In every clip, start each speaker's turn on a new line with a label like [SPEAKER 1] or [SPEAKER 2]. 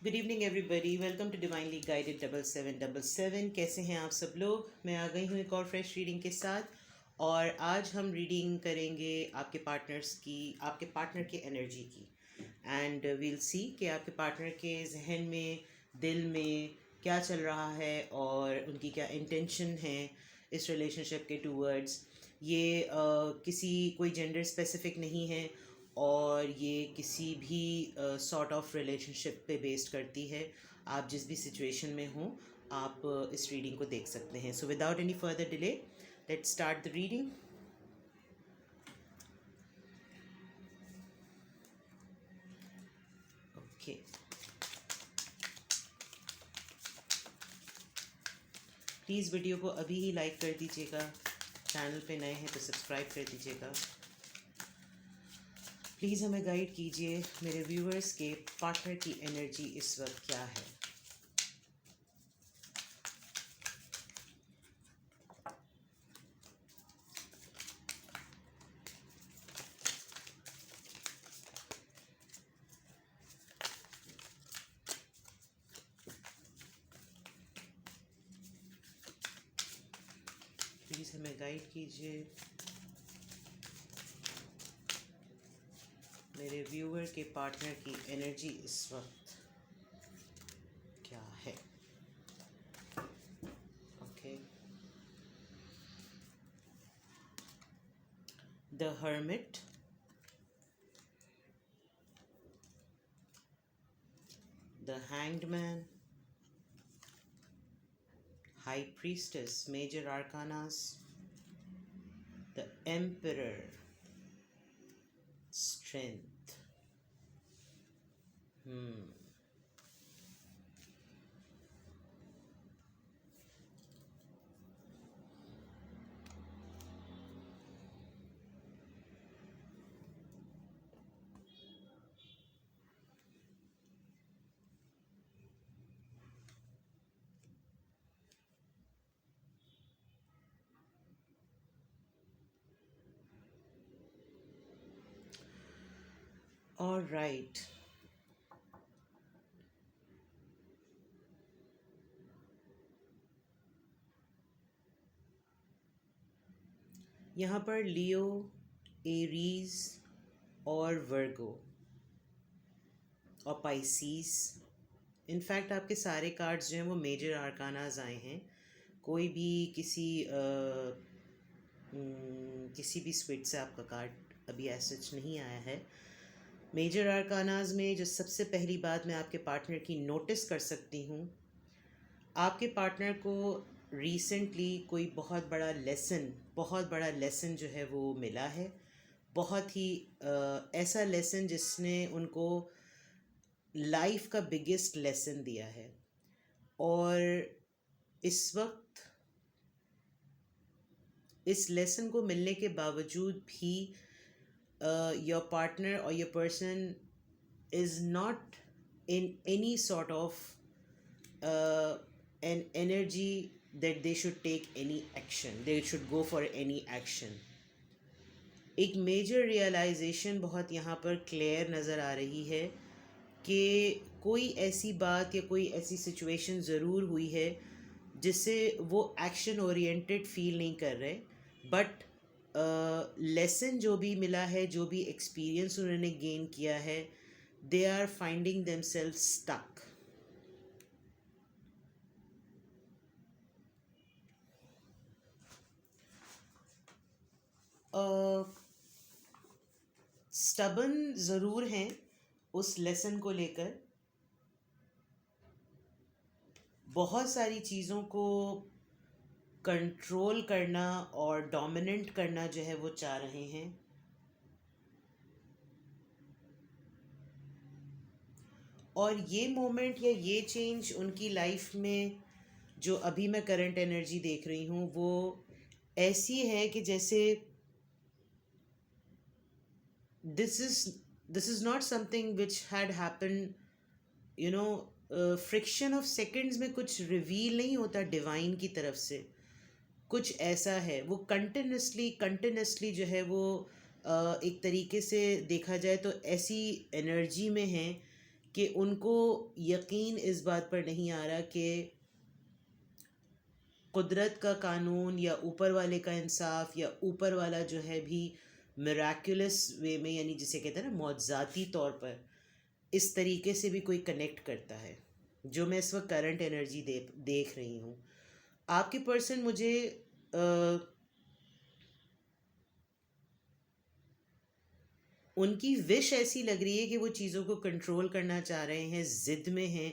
[SPEAKER 1] Good evening everybody, welcome to divinely guided 7777। कैसे हैं आप सब लोग? मैं आ गई हूँ एक और फ्रेश रीडिंग के साथ। और आज हम रीडिंग करेंगे आपके पार्टनर्स की, आपके पार्टनर की एनर्जी की। एंड वील सी कि आपके पार्टनर के जहन में, दिल में क्या चल रहा है और उनकी क्या इंटेंशन है इस रिलेशनशिप के टूवर्ड्स। ये किसी कोई जेंडर स्पेसिफिक नहीं है और ये किसी भी सॉर्ट ऑफ रिलेशनशिप पे बेस्ड करती है। आप जिस भी सिचुएशन में हो आप इस रीडिंग को देख सकते हैं। So without any further delay, let's start the reading. Okay, please video को अभी ही लाइक कर दीजिएगा। चैनल पे नए हैं तो सब्सक्राइब कर दीजिएगा। प्लीज़ हमें गाइड कीजिए, मेरे व्यूअर्स के पार्टनर की एनर्जी इस वक्त क्या है। प्लीज़ हमें गाइड कीजिए, मेरे व्यूअर के पार्टनर की एनर्जी इस वक्त क्या है। Okay, the hermit, the hanged man, high priestess, major arcanas, the emperor, strength. All right, यहाँ पर लियो, एरीज और वर्गो और पाइसीस, इनफैक्ट आपके सारे कार्ड्स जो हैं वो मेजर आर्कानाज आए हैं। कोई भी किसी भी स्विट से आपका कार्ड अभी सच नहीं आया है। मेजर आर्कानाज में जो सबसे पहली बात मैं आपके पार्टनर की नोटिस कर सकती हूँ, आपके पार्टनर को रिसेंटली कोई बहुत बड़ा लेसन जो है वो मिला है। बहुत ही ऐसा लेसन जिसने उनको लाइफ का बिगेस्ट लेसन दिया है। और इस वक्त इस लेसन को मिलने के बावजूद भी योर पार्टनर और your person is not in any sort of an energy that they should take any action, they should go for any action. एक मेजर रियलाइजेशन बहुत यहाँ पर क्लियर नज़र आ रही है कि कोई ऐसी बात या कोई ऐसी सिचुएशन ज़रूर हुई है जिससे वो एक्शन ओरिएंटेड फील नहीं कर रहे, बट लेसन जो भी मिला है, जो भी एक्सपीरियंस उन्होंने गेन किया है, they are finding themselves stuck. Stubborn ज़रूर हैं उस लेसन को लेकर। बहुत सारी चीज़ों को कंट्रोल करना और डोमिनेंट करना जो है वो चाह रहे हैं। और ये मोमेंट या ये चेंज उनकी लाइफ में जो अभी मैं करंट एनर्जी देख रही हूँ वो ऐसी है कि जैसे this is not something which had happen, you know, friction of seconds में कुछ रिवील नहीं होता डिवाइन की तरफ से। कुछ ऐसा है, वो कंटिन्यूसली जो है वो एक तरीके से देखा जाए तो ऐसी एनर्जी में है कि उनको यकीन इस बात पर नहीं आ रहा कि कुदरत का कानून या ऊपर वाले का इंसाफ या ऊपर वाला जो है भी मिराकुलस वे में, यानी जिसे कहते हैं ना मौजज़ाती तौर पर, इस तरीके से भी कोई कनेक्ट करता है जो मैं इस वक्त करंट एनर्जी देख रही हूँ। आपके पर्सन मुझे उनकी विश ऐसी लग रही है कि वो चीज़ों को कंट्रोल करना चाह रहे हैं, ज़िद में हैं,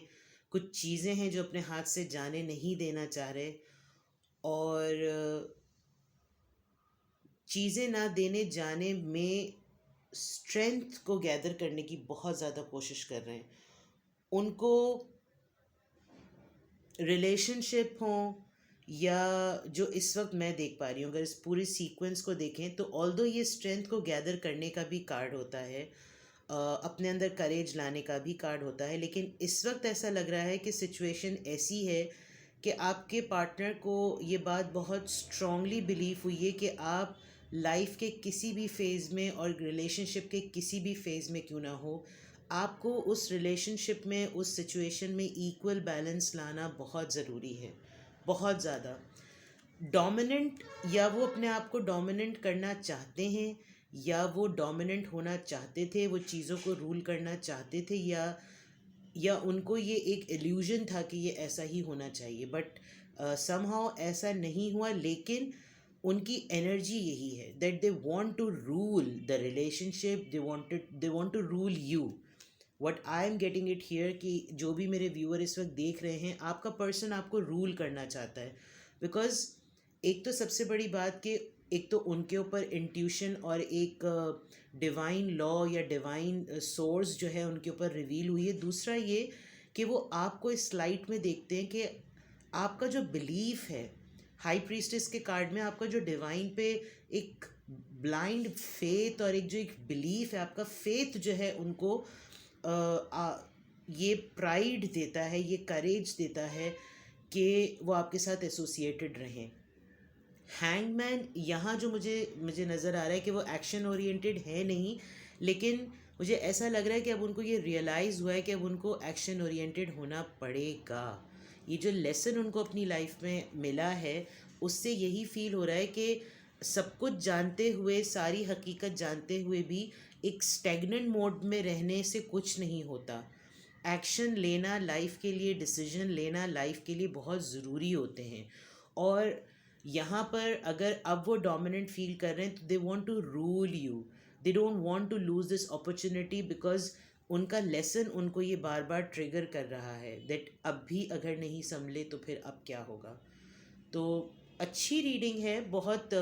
[SPEAKER 1] कुछ चीज़ें हैं जो अपने हाथ से जाने नहीं देना चाह रहे, और चीज़ें ना देने जाने में स्ट्रेंथ को गैदर करने की बहुत ज़्यादा कोशिश कर रहे हैं। उनको रिलेशनशिप हो या जो इस वक्त मैं देख पा रही हूँ, अगर इस पूरी सीक्वेंस को देखें तो ऑल्दो ये स्ट्रेंथ को गैदर करने का भी कार्ड होता है, अपने अंदर करेज लाने का भी कार्ड होता है, लेकिन इस वक्त ऐसा लग रहा है कि सिचुएशन ऐसी है कि आपके पार्टनर को ये बात बहुत स्ट्रांगली बिलीव हुई है कि आप लाइफ के किसी भी फेज़ में और रिलेशनशिप के किसी भी फेज़ में क्यों ना हो, आपको उस रिलेशनशिप में, उस सिचुएशन में इक्वल बैलेंस लाना बहुत ज़रूरी है, बहुत ज़्यादा। डोमिनेंट, या वो अपने आप को डोमिनेंट करना चाहते हैं या वो डोमिनेंट होना चाहते थे, वो चीज़ों को रूल करना चाहते थे, या उनको ये एक इल्यूजन था कि ये ऐसा ही होना चाहिए, बट समहाउ ऐसा नहीं हुआ। लेकिन उनकी एनर्जी यही है that they want to rule the relationship, they want to rule you. What I am getting it here कि जो भी मेरे व्यूअर इस वक्त देख रहे हैं, आपका पर्सन आपको रूल करना चाहता है, बिकॉज एक तो सबसे बड़ी बात कि एक तो उनके ऊपर इंट्यूशन और एक डिवाइन लॉ या डिवाइन सोर्स जो है उनके ऊपर रिवील हुई है। दूसरा ये कि वो आपको इस लाइट में देखते हैं कि आपका जो बिलीफ है, हाई प्रीस्टेस के कार्ड में आपका जो डिवाइन पे एक ब्लाइंड फेथ और एक जो एक बिलीफ है, आपका फेथ जो है उनको ये प्राइड देता है, ये करेज देता है कि वो आपके साथ एसोसिएटेड रहें। हैंगमैन यहाँ जो मुझे नज़र आ रहा है कि वो एक्शन ओरिएंटेड है नहीं, लेकिन मुझे ऐसा लग रहा है कि अब उनको ये रियलाइज़ हुआ है कि अब उनको एक्शन ओरिएंटेड होना पड़ेगा। ये जो लेसन उनको अपनी लाइफ में मिला है, उससे यही फील हो रहा है कि सब कुछ जानते हुए, सारी हकीकत जानते हुए भी एक स्टैग्नेंट मोड में रहने से कुछ नहीं होता। एक्शन लेना लाइफ के लिए, डिसीजन लेना लाइफ के लिए बहुत ज़रूरी होते हैं। और यहाँ पर अगर अब वो डोमिनेंट फील कर रहे हैं तो they want to rule you, they don't want to lose this opportunity, because उनका लेसन उनको ये बार बार ट्रिगर कर रहा है दैट अब भी अगर नहीं संभले तो फिर अब क्या होगा। तो अच्छी रीडिंग है, बहुत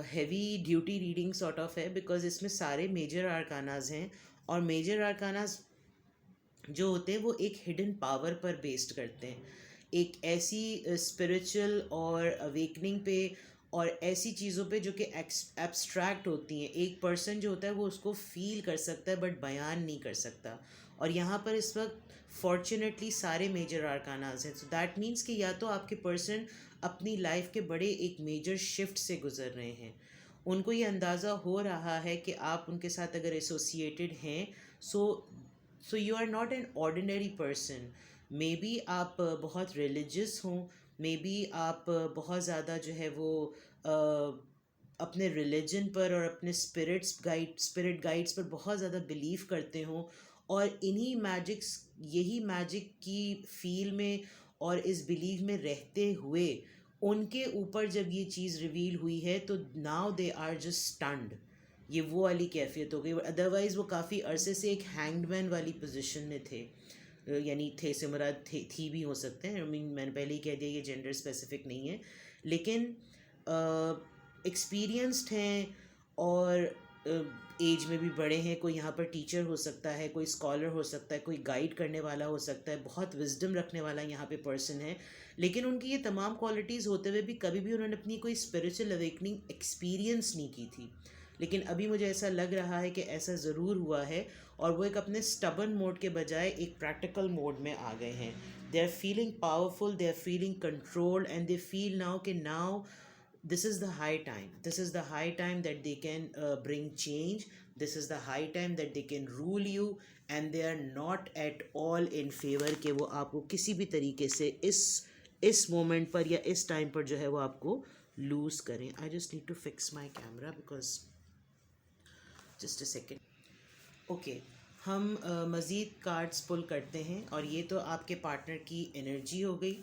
[SPEAKER 1] heavy duty reading sort of है, बिकॉज इसमें सारे मेजर आर्कानाज हैं, और मेजर आर्कानाज जो होते हैं वो एक हिडन पावर पर बेस्ड करते हैं, एक ऐसी स्पिरिचुअल और अवेकनिंग पे और ऐसी चीज़ों पे जो कि एब्स्ट्रैक्ट होती हैं। एक पर्सन जो होता है वो उसको फील कर सकता है बट बयान नहीं कर सकता, और यहाँ पर इस वक्त फॉर्चुनेटली सारे मेजर आर्कानाज हैं। सो दैट मीन्स कि या तो आपके पर्सन अपनी लाइफ के बड़े एक मेजर शिफ्ट से गुजर रहे हैं, उनको ये अंदाज़ा हो रहा है कि आप उनके साथ अगर एसोसिएटेड हैं, so you are not an ordinary person. Maybe आप बहुत रिलीजियस हों, मे बी आप बहुत ज़्यादा जो है वो अपने रिलीजन पर और अपने स्पिरिट गाइड्स पर बहुत ज़्यादा बिलीव करते हों, और यही मैजिक की फील में और इस बिलीव में रहते हुए उनके ऊपर जब ये चीज़ रिवील हुई है तो now they are just stunned. ये वो वाली कैफियत हो गई। अदरवाइज़ वो काफ़ी अरसे से एक हैंगमैन वाली पोजीशन में थे, यानी थे से मुराद थी भी हो सकते हैं, मैंने पहले ही कह दिया ये जेंडर स्पेसिफिक नहीं है, लेकिन एक्सपीरियंस्ड हैं और एज में भी बड़े हैं। कोई यहाँ पर टीचर हो सकता है, कोई स्कॉलर हो सकता है, कोई गाइड करने वाला हो सकता है, बहुत विजडम रखने वाला यहाँ पे पर्सन है, लेकिन उनकी ये तमाम क्वालिटीज़ होते हुए भी कभी भी उन्होंने अपनी कोई स्पिरिचुअल अवेकनिंग एक्सपीरियंस नहीं की थी। लेकिन अभी मुझे ऐसा लग रहा है कि ऐसा ज़रूर हुआ है, और वो एक अपने स्टबन मोड के बजाय एक प्रैक्टिकल मोड में आ गए हैं। They are feeling powerful, they are feeling controlled, and they feel now कि now this is the high time, this is the high time that they can bring change, this is the high time that they can rule you, and they are not at all in favor कि वो आपको किसी भी तरीके से इस moment पर या इस टाइम पर जो है वो आपको लूज़ करें. I just need to fix my camera because just a second. Okay, हम मज़ीद कार्ड्स पुल करते हैं और ये तो आपके पार्टनर की एनर्जी हो गई.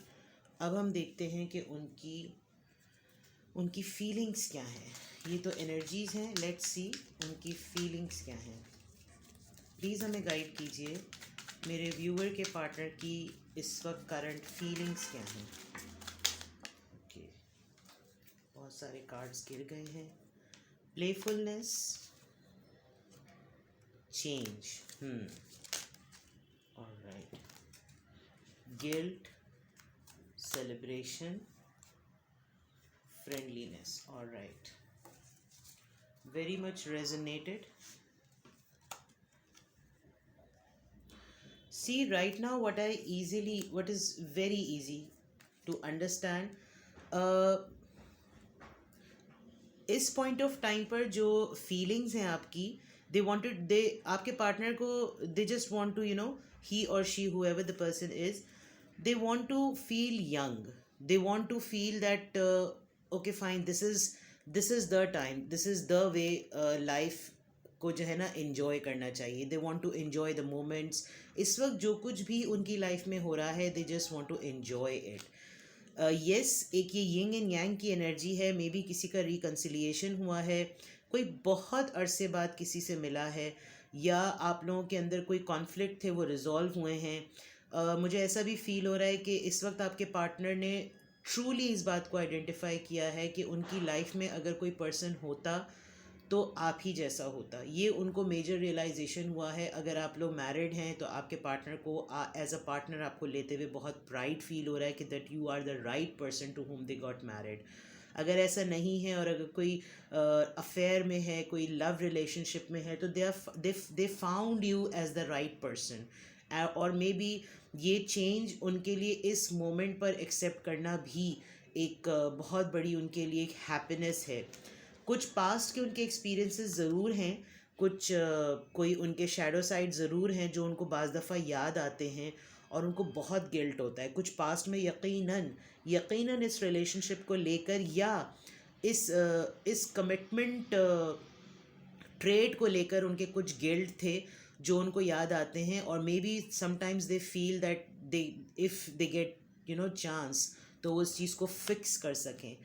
[SPEAKER 1] अब हम देखते हैं कि उनकी फीलिंग्स क्या हैं. ये तो एनर्जीज़ हैं, लेट्स सी उनकी फीलिंग्स क्या हैं. प्लीज़ हमें गाइड कीजिए मेरे व्यूअर के पार्टनर की इस वक्त करंट फीलिंग्स क्या हैं. ओके, बहुत सारे कार्ड्स गिर गए हैं. Playfulness, change, alright, guilt, celebration, friendliness. All right, very much resonated. See, right now what is very easy to understand, इस पॉइंट ऑफ टाइम पर जो फीलिंग्स हैं आपकी, दे आपके पार्टनर को दे जस्ट वांट टू ही और she whoever the person is, they want to feel young, they want to feel that okay fine, this is the time, this is the way life को जो है ना enjoy करना चाहिए. they want to enjoy the moments. इस वक्त जो कुछ भी उनकी लाइफ में हो रहा है, they just want to enjoy it. yes, एक ये यिंग एंड यांग की एनर्जी है. मे बी किसी का रिकन्सिलिएशन हुआ है, कोई बहुत अरसे बाद किसी से मिला है, या आप लोगों के अंदर कोई कॉन्फ्लिक्ट थे वो रिजॉल्व हुए हैं. मुझे ऐसा भी फील हो रहा है कि इस वक्त आपके पार्टनर ने ट्रूली इस बात को आइडेंटिफाई किया है कि उनकी लाइफ में अगर कोई पर्सन होता तो आप ही जैसा होता. ये उनको मेजर रियलाइजेशन हुआ है. अगर आप लोग मैरिड हैं तो आपके पार्टनर को एज अ पार्टनर आपको लेते हुए बहुत प्राइड फील हो रहा है कि that you are the right person to whom they got married. अगर ऐसा नहीं है और अगर कोई अफेयर में है, कोई लव रिलेशनशिप में है, तो they found you as the right person. और मे बी ये चेंज उनके लिए इस मोमेंट पर एक्सेप्ट करना भी एक बहुत बड़ी उनके लिए एक हैप्पीनेस है. कुछ पास्ट के उनके एक्सपीरियंसेस ज़रूर हैं, कुछ कोई उनके शैडो साइड ज़रूर हैं जो उनको बाज़ दफ़ा याद आते हैं और उनको बहुत गिल्ट होता है. कुछ पास्ट में यकीनन इस रिलेशनशिप को लेकर या इस कमिटमेंट ट्रेड को लेकर उनके कुछ गिल्ट थे जो उनको याद आते हैं. और maybe sometimes they feel that they if they get chance तो वो उस चीज़ को फिक्स कर सकें.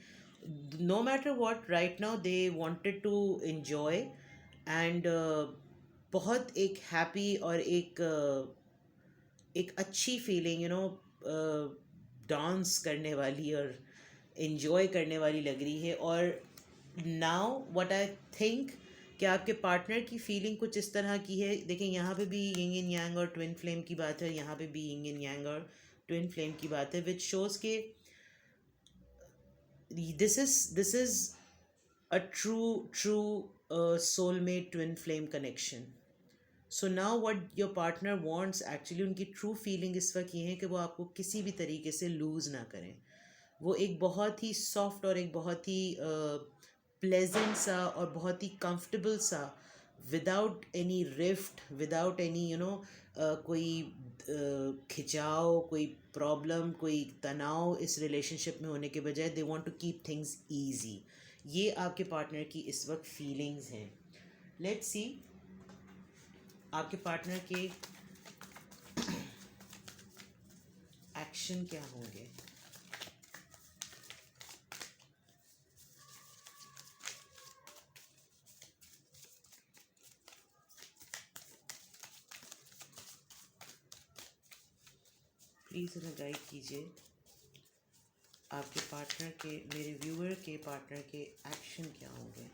[SPEAKER 1] No matter what, right now they wanted to enjoy and बहुत एक हैप्पी और एक अच्छी फीलिंग डांस करने वाली और इन्जॉय करने वाली लग रही है. और नाउ व्हाट आई थिंक कि आपके पार्टनर की फीलिंग कुछ इस तरह की है. देखें, यहाँ पे भी यिंग एंड यांग और ट्विन फ्लेम की बात है, यहाँ पे भी यिंग एंड यांग और ट्विन फ्लेम की बात है, विच शोज़ के this is a true soulmate twin flame connection. So now what your partner wants actually, उनकी ट्रू फीलिंग इस वक्त ये है कि वो आपको किसी भी तरीके से लूज़ ना करें. वो एक बहुत ही सॉफ्ट और एक बहुत ही प्लेजेंट सा और बहुत ही कंफर्टेबल सा, without any rift, without any कोई खिंचाव, कोई प्रॉब्लम, कोई तनाव इस रिलेशनशिप में होने के बजाय they want to keep things easy. ये आपके पार्टनर की इस वक्त फीलिंग्स हैं. लेट्स सी आपके पार्टनर के एक्शन क्या होंगे. प्लीज़ हमें गाइड कीजिए आपके पार्टनर के, मेरे व्यूअर के पार्टनर के एक्शन क्या होंगे.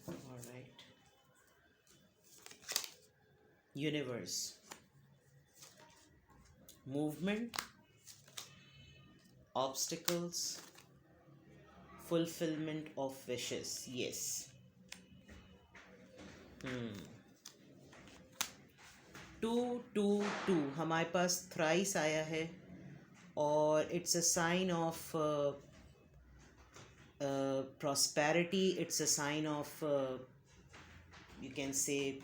[SPEAKER 1] Alright, universe, movement, obstacles, fulfilment of wishes. Yes, 2 2 2 हमारे पास थ्राइस आया है. और it's a sign of prosperity. It's a sign of, you can say,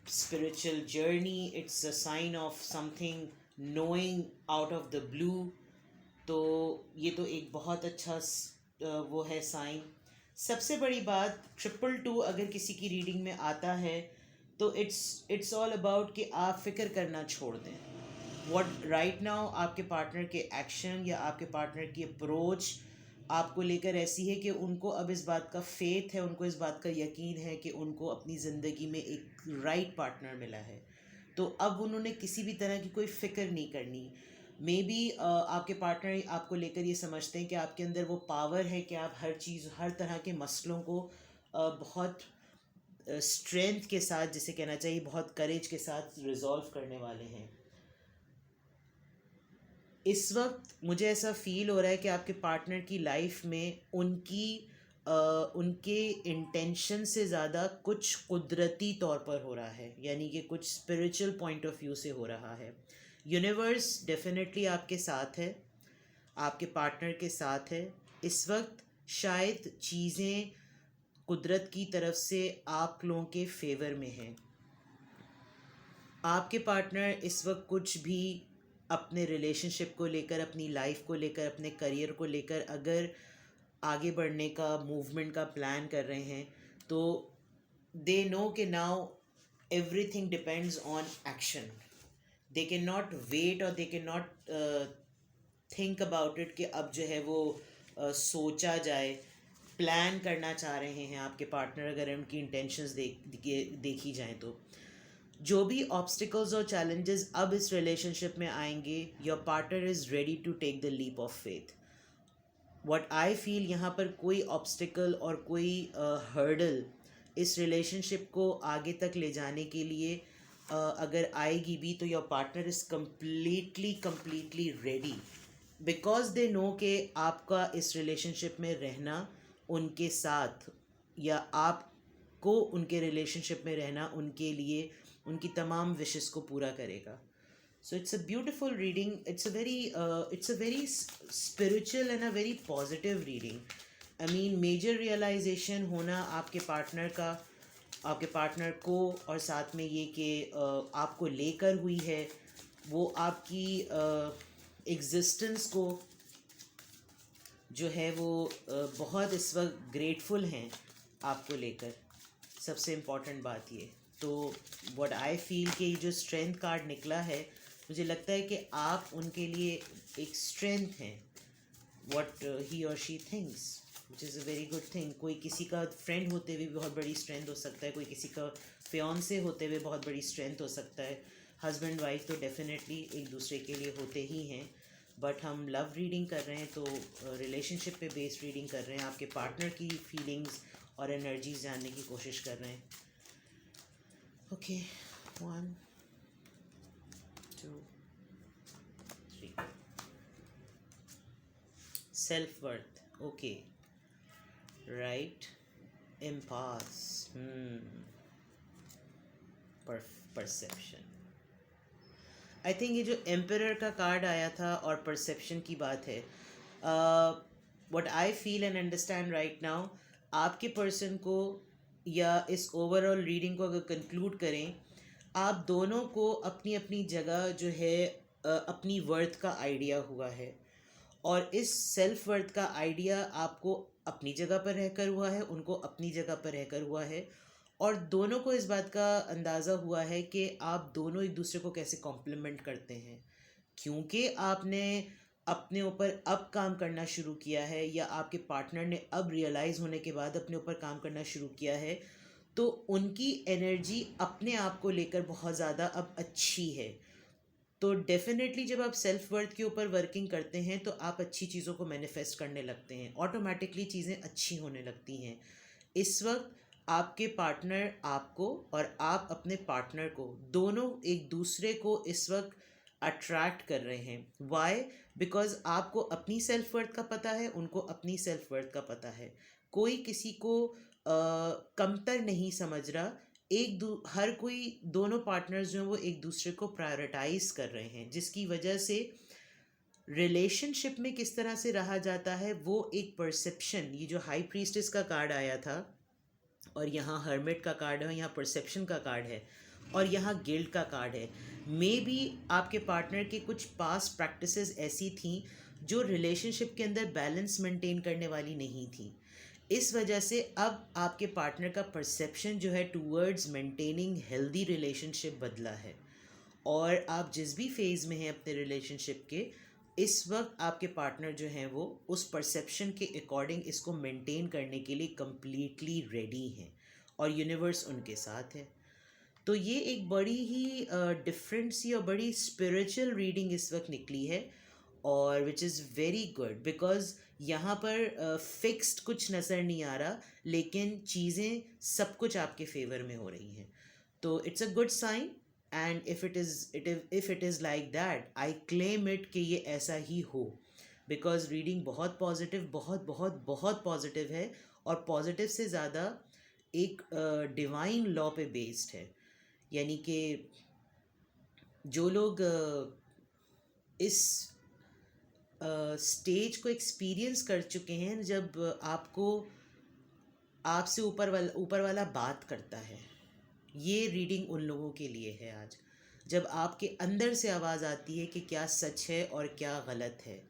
[SPEAKER 1] spiritual journey. It's a sign of something knowing out of the blue. तो ये तो एक बहुत अच्छा वो है साइन. सबसे बड़ी बात, 222 अगर किसी की रीडिंग में आता है तो इट्स ऑल अबाउट कि आप फिक्र करना छोड़ दें. व्हाट राइट नाउ आपके पार्टनर के एक्शन या आपके पार्टनर की अप्रोच आपको लेकर ऐसी है कि उनको अब इस बात का फेथ है, उनको इस बात का यकीन है कि उनको अपनी ज़िंदगी में एक राइट पार्टनर मिला है. तो अब उन्होंने किसी भी तरह की कोई फ़िक्र नहीं करनी. मे बी आपके पार्टनर आपको लेकर ये समझते हैं कि आपके अंदर वो पावर है कि आप हर चीज़, हर तरह के मसलों को बहुत स्ट्रेंथ के साथ, जिसे कहना चाहिए बहुत करेज के साथ रिजॉल्व करने वाले हैं. इस वक्त मुझे ऐसा फील हो रहा है कि आपके पार्टनर की लाइफ में उनके इंटेंशन से ज़्यादा कुछ कुदरती तौर पर हो रहा है, यानी कि कुछ स्पिरिचुअल पॉइंट ऑफ व्यू से हो रहा है. यूनिवर्स डेफिनेटली आपके साथ है, आपके पार्टनर के साथ है. इस वक्त शायद चीज़ें कुदरत की तरफ से आप लोगों के फेवर में हैं. आपके पार्टनर इस वक्त कुछ भी अपने रिलेशनशिप को लेकर, अपनी लाइफ को लेकर, अपने करियर को लेकर अगर आगे बढ़ने का, मूवमेंट का प्लान कर रहे हैं तो दे नो कि now everything depends on action. They can not wait और they can not think about it कि अब जो है वो सोचा जाए. प्लान करना चाह रहे हैं आपके पार्टनर, अगर उनकी इंटेंशंस देखी जाएं तो. जो भी ऑब्स्टिकल्स और चैलेंजेस अब इस रिलेशनशिप में आएंगे, your partner is ready to take the leap of faith. What I feel, यहाँ पर कोई ऑब्स्टिकल और कोई हर्डल इस रिलेशनशिप को आगे तक ले जाने के लिए अगर आएगी भी तो your partner is completely ready, because they know कि आपका इस रिलेशनशिप में रहना उनके साथ, या आपको उनके रिलेशनशिप में रहना उनके लिए उनकी तमाम विशेस को पूरा करेगा. So it's a beautiful reading. It's a very spiritual and a very positive reading. I mean, major realization होना आपके पार्टनर को और साथ में ये कि आपको लेकर हुई है, वो आपकी एग्जिस्टेंस को जो है वो बहुत इस वक्त ग्रेटफुल हैं आपको लेकर. सबसे इम्पॉर्टेंट बात ये. तो व्हाट आई फील कि ये जो स्ट्रेंथ कार्ड निकला है, मुझे लगता है कि आप उनके लिए एक स्ट्रेंथ हैं. व्हाट ही और she thinks, which is a very good thing. कोई किसी का फ्रेंड होते हुए बहुत बड़ी स्ट्रेंथ हो सकता है, कोई किसी का फियांसे होते हुए बहुत बड़ी स्ट्रेंथ हो सकता है. हस्बैंड वाइफ तो डेफिनेटली एक दूसरे के लिए होते ही हैं, बट हम लव रीडिंग कर रहे हैं तो रिलेशनशिप पे बेस्ड रीडिंग कर रहे हैं. आपके पार्टनर की फीलिंग्स और एनर्जीज जानने की कोशिश कर रहे हैं. Okay, 1 2 3. Self worth, okay, right, impasse, perception. I think ये जो एम्परर का कार्ड आया था और परसेप्शन की बात है, what I feel and understand right now, आपके पर्सन को या इस ओवरऑल रीडिंग को अगर कंक्लूड करें, आप दोनों को अपनी अपनी जगह जो है अपनी वर्थ का आइडिया हुआ है, और इस सेल्फ वर्थ का आइडिया आपको अपनी जगह पर रहकर हुआ है, उनको अपनी जगह पर रहकर हुआ है, और दोनों को इस बात का अंदाज़ा हुआ है कि आप दोनों एक दूसरे को कैसे कॉम्प्लीमेंट करते हैं. क्योंकि आपने अपने ऊपर अब काम करना शुरू किया है, या आपके पार्टनर ने अब रियलाइज़ होने के बाद अपने ऊपर काम करना शुरू किया है, तो उनकी एनर्जी अपने आप को लेकर बहुत ज़्यादा अब अच्छी है. तो डेफिनेटली जब आप सेल्फ वर्थ के ऊपर वर्किंग करते हैं तो आप अच्छी चीज़ों को मैनिफेस्ट करने लगते हैं, ऑटोमेटिकली चीज़ें अच्छी होने लगती हैं. इस वक्त आपके पार्टनर आपको और आप अपने पार्टनर को, दोनों एक दूसरे को इस वक्त अट्रैक्ट कर रहे हैं. वाई? बिकॉज आपको अपनी सेल्फ वर्थ का पता है, उनको अपनी सेल्फ वर्थ का पता है. कोई किसी को कमतर नहीं समझ रहा. हर कोई, दोनों पार्टनर्स जो हैं वो एक दूसरे को प्रायोरिटाइज कर रहे हैं, जिसकी वजह से रिलेशनशिप में किस तरह से रहा जाता है वो एक परसेप्शन, ये जो हाई प्रीस्टेस का कार्ड आया था और यहाँ हर्मिट का कार्ड है, यहाँ परसेप्शन का कार्ड है और यहाँ गिल्ट का कार्ड है। मे बी आपके पार्टनर की कुछ पास्ट प्रैक्टिसेस ऐसी थी जो रिलेशनशिप के अंदर बैलेंस मेंटेन करने वाली नहीं थी। इस वजह से अब आपके पार्टनर का परसेप्शन जो है टूवर्ड्स मेंटेनिंग हेल्दी रिलेशनशिप बदला है। और आप जिस भी फेज़ में हैं अपने रिलेशनशिप के, इस वक्त आपके पार्टनर जो हैं वो उस परसेप्शन के अकॉर्डिंग इसको मेंटेन करने के लिए कम्प्लीटली रेडी हैं और यूनिवर्स उनके साथ है। तो ये एक बड़ी ही डिफरेंट सी और बड़ी स्पिरिचुअल रीडिंग इस वक्त निकली है और which is very good because यहाँ पर फिक्स्ड कुछ नज़र नहीं आ रहा, लेकिन चीज़ें सब कुछ आपके फेवर में हो रही हैं। तो it's a good sign and if it is like that I claim it कि ये ऐसा ही हो, बिकॉज रीडिंग बहुत पॉजिटिव, बहुत बहुत बहुत पॉजिटिव है और पॉजिटिव से ज़्यादा एक डिवाइन लॉ पे बेस्ड है। यानी कि जो लोग इस स्टेज को एक्सपीरियंस कर चुके हैं जब आपको आपसे ऊपर वाला बात करता है, ये रीडिंग उन लोगों के लिए है आज। जब आपके अंदर से आवाज़ आती है कि क्या सच है और क्या गलत है,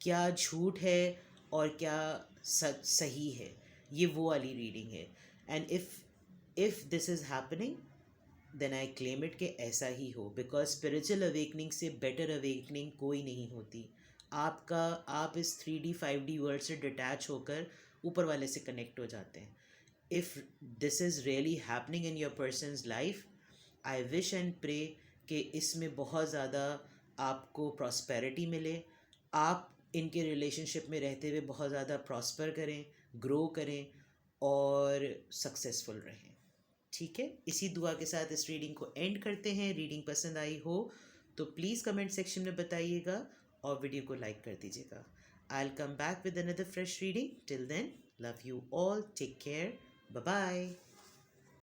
[SPEAKER 1] क्या झूठ है और क्या सच सही है, ये वो वाली रीडिंग है। And if this is happening then I claim it कि ऐसा ही हो, बिकॉज स्पिरिचुअल अवेकनिंग से बेटर अवेकनिंग कोई नहीं होती। आप इस 3D 5D वर्ल्ड से डिटैच होकर ऊपर वाले से कनेक्ट हो जाते हैं। If this is really happening in your person's life, I wish and pray कि इसमें बहुत ज़्यादा आपको प्रॉस्पेरिटी मिले, आप इनके रिलेशनशिप में रहते हुए बहुत ज़्यादा प्रॉस्पर करें, ग्रो करें और सक्सेसफुल रहें। ठीक है, इसी दुआ के साथ इस रीडिंग को एंड करते हैं। रीडिंग पसंद आई हो तो प्लीज़ कमेंट सेक्शन में बताइएगा और वीडियो को लाइक कर दीजिएगा। I will come back with another fresh reading. Till then, love you all, take care, bye bye.